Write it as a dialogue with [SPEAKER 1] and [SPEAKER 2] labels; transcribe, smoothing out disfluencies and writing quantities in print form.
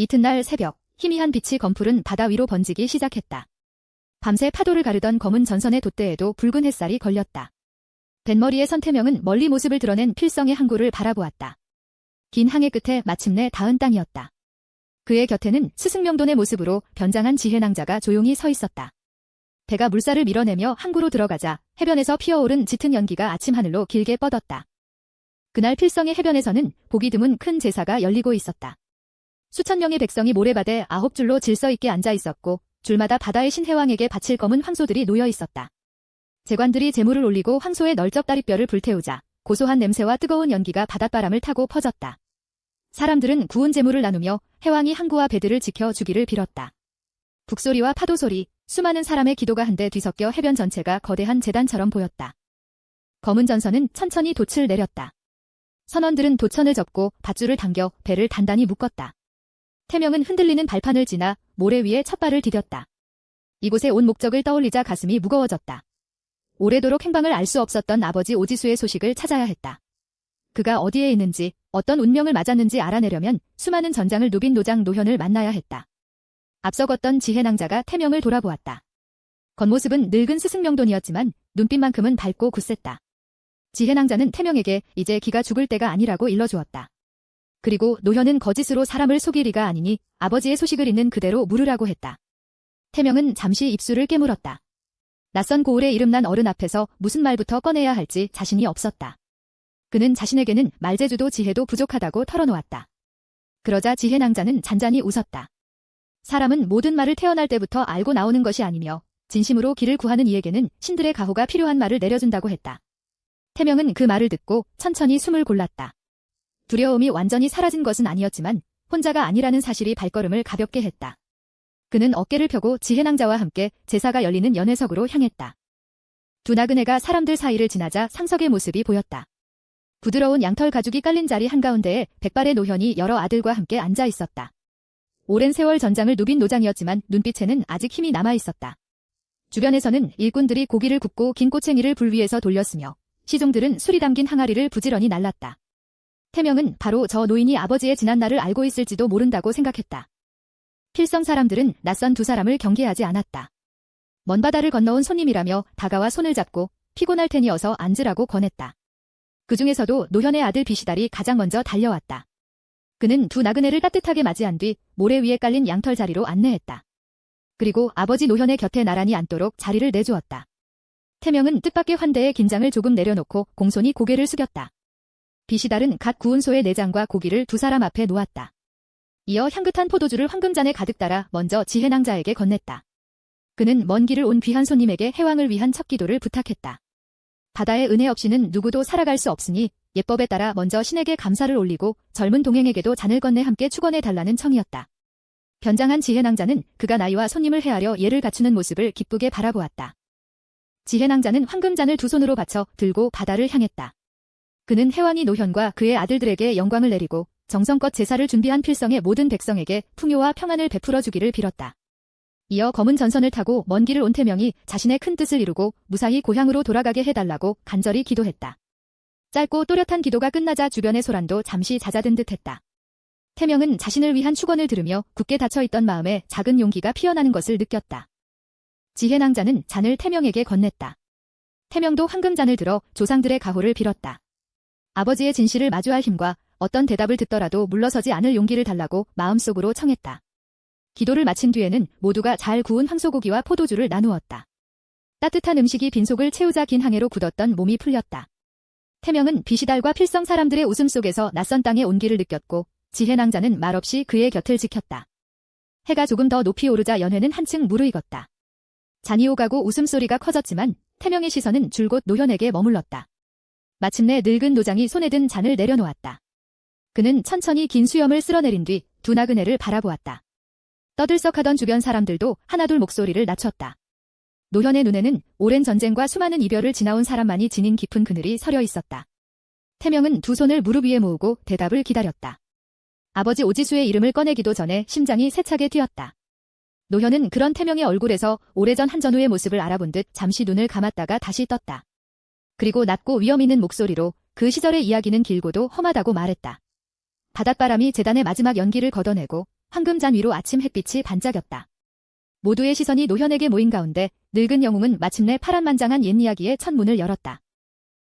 [SPEAKER 1] 이튿날 새벽, 희미한 빛이 검푸른 바다 위로 번지기 시작했다. 밤새 파도를 가르던 검은 전선의 돛대에도 붉은 햇살이 걸렸다. 뱃머리의 선태명은 멀리 모습을 드러낸 필성의 항구를 바라보았다. 긴 항해 끝에 마침내 닿은 땅이었다. 그의 곁에는 스승명돈의 모습으로 변장한 지혜낭자가 조용히 서 있었다. 배가 물살을 밀어내며 항구로 들어가자 해변에서 피어오른 짙은 연기가 아침 하늘로 길게 뻗었다. 그날 필성의 해변에서는 보기 드문 큰 제사가 열리고 있었다. 수천 명의 백성이 모래밭에 9줄로 질서 있게 앉아 있었고 줄마다 바다의 신해왕에게 바칠 검은 황소들이 놓여 있었다. 제관들이 제물을 올리고 황소의 널쩍 다리뼈를 불태우자 고소한 냄새와 뜨거운 연기가 바닷바람을 타고 퍼졌다. 사람들은 구운 제물을 나누며 해왕이 항구와 배들을 지켜주기를 빌었다. 북소리와 파도소리, 수많은 사람의 기도가 한데 뒤섞여 해변 전체가 거대한 제단처럼 보였다. 검은 전선은 천천히 돛을 내렸다. 선원들은 도천을 접고 밧줄을 당겨 배를 단단히 묶었다. 태명은 흔들리는 발판을 지나 모래 위에 첫 발을 디뎠다. 이곳에 온 목적을 떠올리자 가슴이 무거워졌다. 오래도록 행방을 알 수 없었던 아버지 오지수의 소식을 찾아야 했다. 그가 어디에 있는지, 어떤 운명을 맞았는지 알아내려면 수많은 전장을 누빈 노장 노현을 만나야 했다. 앞서 걷던 지혜낭자가 태명을 돌아보았다. 겉모습은 늙은 스승명돈이었지만 눈빛만큼은 밝고 굳셌다. 지혜낭자는 태명에게 이제 기가 죽을 때가 아니라고 일러주었다. 그리고 노현은 거짓으로 사람을 속일 리가 아니니 아버지의 소식을 있는 그대로 물으라고 했다. 태명은 잠시 입술을 깨물었다. 낯선 고을에 이름난 어른 앞에서 무슨 말부터 꺼내야 할지 자신이 없었다. 그는 자신에게는 말재주도 지혜도 부족하다고 털어놓았다. 그러자 지혜낭자는 잔잔히 웃었다. 사람은 모든 말을 태어날 때부터 알고 나오는 것이 아니며 진심으로 길을 구하는 이에게는 신들의 가호가 필요한 말을 내려준다고 했다. 태명은 그 말을 듣고 천천히 숨을 골랐다. 두려움이 완전히 사라진 것은 아니었지만 혼자가 아니라는 사실이 발걸음을 가볍게 했다. 그는 어깨를 펴고 지혜낭자와 함께 제사가 열리는 연회석으로 향했다. 두 나그네가 사람들 사이를 지나자 상석의 모습이 보였다. 부드러운 양털 가죽이 깔린 자리 한가운데에 백발의 노현이 여러 아들과 함께 앉아 있었다. 오랜 세월 전장을 누빈 노장이었지만 눈빛에는 아직 힘이 남아 있었다. 주변에서는 일꾼들이 고기를 굽고 긴 꼬챙이를 불 위에서 돌렸으며 시종들은 술이 담긴 항아리를 부지런히 날랐다. 태명은 바로 저 노인이 아버지의 지난날을 알고 있을지도 모른다고 생각했다. 필성 사람들은 낯선 두 사람을 경계하지 않았다. 먼 바다를 건너온 손님이라며 다가와 손을 잡고 피곤할 테니 어서 앉으라고 권했다. 그 중에서도 노현의 아들 비시달이 가장 먼저 달려왔다. 그는 두 나그네를 따뜻하게 맞이한 뒤 모래 위에 깔린 양털 자리로 안내했다. 그리고 아버지 노현의 곁에 나란히 앉도록 자리를 내주었다. 태명은 뜻밖의 환대에 긴장을 조금 내려놓고 공손히 고개를 숙였다. 비시달은 갓 구운 소의 내장과 고기를 두 사람 앞에 놓았다. 이어 향긋한 포도주를 황금잔에 가득 따라 먼저 지혜낭자에게 건넸다. 그는 먼 길을 온 귀한 손님에게 해왕을 위한 첫 기도를 부탁했다. 바다의 은혜 없이는 누구도 살아갈 수 없으니 예법에 따라 먼저 신에게 감사를 올리고 젊은 동행에게도 잔을 건네 함께 축원해 달라는 청이었다. 변장한 지혜낭자는 그가 나이와 손님을 헤아려 예를 갖추는 모습을 기쁘게 바라보았다. 지혜낭자는 황금잔을 두 손으로 받쳐 들고 바다를 향했다. 그는 해왕이 노현과 그의 아들들에게 영광을 내리고 정성껏 제사를 준비한 필성의 모든 백성에게 풍요와 평안을 베풀어 주기를 빌었다. 이어 검은 전선을 타고 먼 길을 온 태명이 자신의 큰 뜻을 이루고 무사히 고향으로 돌아가게 해달라고 간절히 기도했다. 짧고 또렷한 기도가 끝나자 주변의 소란도 잠시 잦아든 듯했다. 태명은 자신을 위한 축원을 들으며 굳게 닫혀있던 마음에 작은 용기가 피어나는 것을 느꼈다. 지혜낭자는 잔을 태명에게 건넸다. 태명도 황금잔을 들어 조상들의 가호를 빌었다. 아버지의 진실을 마주할 힘과 어떤 대답을 듣더라도 물러서지 않을 용기를 달라고 마음속으로 청했다. 기도를 마친 뒤에는 모두가 잘 구운 황소고기와 포도주를 나누었다. 따뜻한 음식이 빈속을 채우자 긴 항해로 굳었던 몸이 풀렸다. 태명은 비시달과 필성 사람들의 웃음속에서 낯선 땅의 온기를 느꼈고 지혜낭자는 말없이 그의 곁을 지켰다. 해가 조금 더 높이 오르자 연회는 한층 무르익었다. 잔이 오가고 웃음소리가 커졌지만 태명의 시선은 줄곧 노현에게 머물렀다. 마침내 늙은 노장이 손에 든 잔을 내려놓았다. 그는 천천히 긴 수염을 쓸어내린 뒤 두 나그네를 바라보았다. 떠들썩하던 주변 사람들도 하나둘 목소리를 낮췄다. 노현의 눈에는 오랜 전쟁과 수많은 이별을 지나온 사람만이 지닌 깊은 그늘이 서려 있었다. 태명은 두 손을 무릎 위에 모으고 대답을 기다렸다. 아버지 오지수의 이름을 꺼내기도 전에 심장이 세차게 뛰었다. 노현은 그런 태명의 얼굴에서 오래전 한전우의 모습을 알아본 듯 잠시 눈을 감았다가 다시 떴다. 그리고 낮고 위험 있는 목소리로 그 시절의 이야기는 길고도 험하다고 말했다. 바닷바람이 제단의 마지막 연기를 걷어내고 황금잔 위로 아침 햇빛이 반짝였다. 모두의 시선이 노현에게 모인 가운데 늙은 영웅은 마침내 파란만장한 옛 이야기의 첫 문을 열었다.